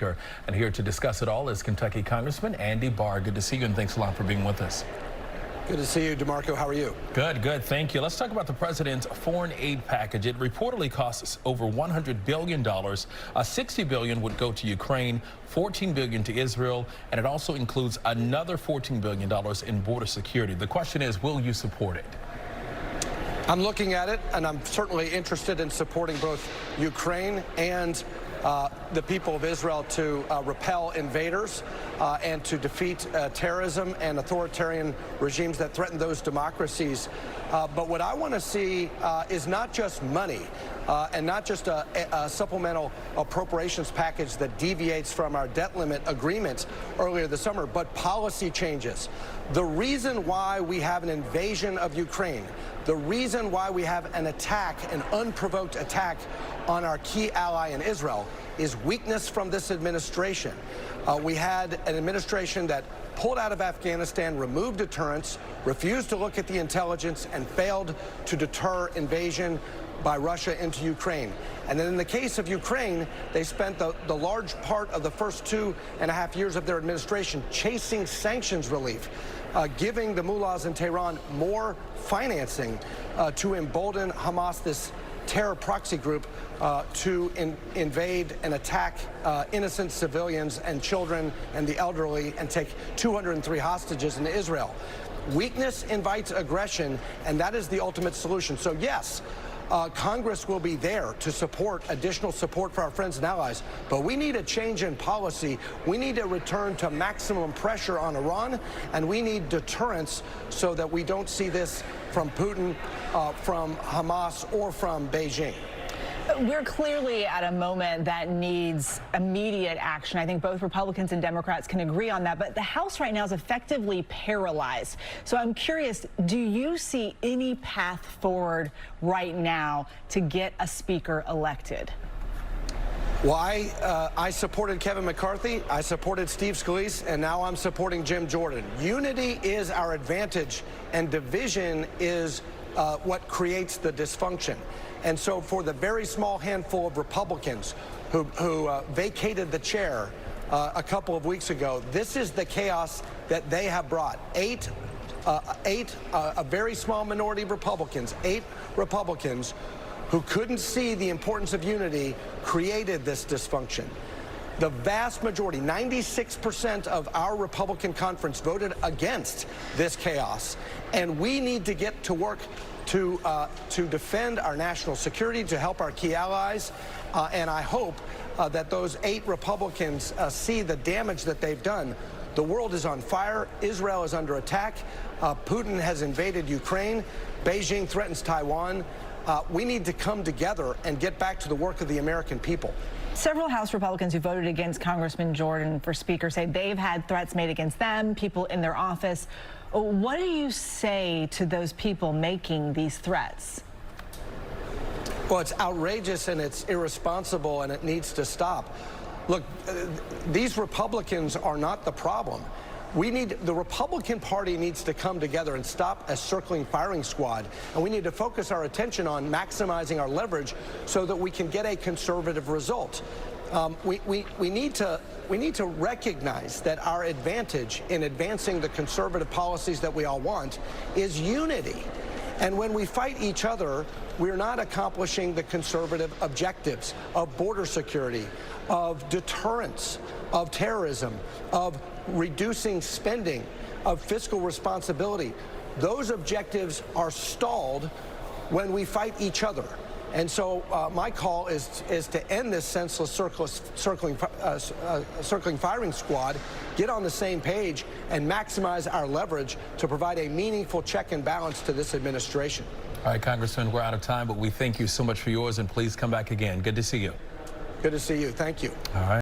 And here to discuss it all is Kentucky Congressman Andy Barr. Good to see you, and thanks a lot for being with us. Good to see you, DeMarco. How are you? Good, thank you. Let's talk about the president's foreign aid package. It reportedly costs over $100 billion. $60 billion would go to Ukraine, $14 billion to Israel, and it also includes another $14 billion in border security. The question is, will you support it? I'm looking at it, and I'm certainly interested in supporting both Ukraine and the people of Israel to repel invaders and to defeat terrorism and authoritarian regimes that threaten those democracies. But what I want to see is not just money and not just a supplemental appropriations package that deviates from our debt limit agreement earlier this summer, but policy changes. The reason why we have an invasion of Ukraine, the reason why we have an attack, an unprovoked attack on our key ally in Israel, is weakness from this administration. We had an administration that pulled out of Afghanistan, removed deterrence, refused to look at the intelligence, and failed to deter invasion by Russia into Ukraine. And then in the case of Ukraine, they spent the large part of the first 2.5 years of their administration chasing sanctions relief, giving the mullahs in Tehran more financing to embolden Hamas, this terror proxy group, to invade and attack innocent civilians and children and the elderly and take 203 hostages into Israel. Weakness invites aggression, and that is the ultimate solution. So yes, Congress will be there to support additional support for our friends and allies, but we need a change in policy. We need a return to maximum pressure on Iran, and we need deterrence so that we don't see this from Putin, from Hamas, or from Beijing. We're clearly at a moment that needs immediate action. I think both Republicans and Democrats can agree on that, but the House right now is effectively paralyzed. So I'm curious, do you see any path forward right now to get a speaker elected? Well, I supported Kevin McCarthy, I supported Steve Scalise, and now I'm supporting Jim Jordan. Unity is our advantage, and division is what creates the dysfunction. And so for the very small handful of Republicans who vacated the chair a couple of weeks ago, this is the chaos that they have brought. A very small minority of Republicans, 8 Republicans who couldn't see the importance of unity, created this dysfunction. The vast majority, 96% of our Republican conference voted against this chaos, and we need to get to work to defend our national security, to help our key allies, and I hope that those 8 Republicans see the damage that they've done. The world is on fire. Israel is under attack. Putin has invaded Ukraine. Beijing threatens Taiwan. We need to come together and get back to the work of the American people. Several House Republicans who voted against Congressman Jordan for Speaker say they've had threats made against them, people in their office. What do you say to those people making these threats? Well, it's outrageous and it's irresponsible and it needs to stop. Look, these Republicans are not the problem. The Republican Party needs to come together and stop a circling firing squad, and we need to focus our attention on maximizing our leverage so that we can get a conservative result. We need to recognize that our advantage in advancing the conservative policies that we all want is unity. And when we fight each other, we're not accomplishing the conservative objectives of border security, of deterrence, of terrorism, of reducing spending, of fiscal responsibility. Those objectives are stalled when we fight each other. And so my call is to end this senseless circling firing squad, get on the same page, and maximize our leverage to provide a meaningful check and balance to this administration. All right, Congressman, we're out of time, but we thank you so much for yours, and please come back again. Good to see you. Good to see you. Thank you. All right.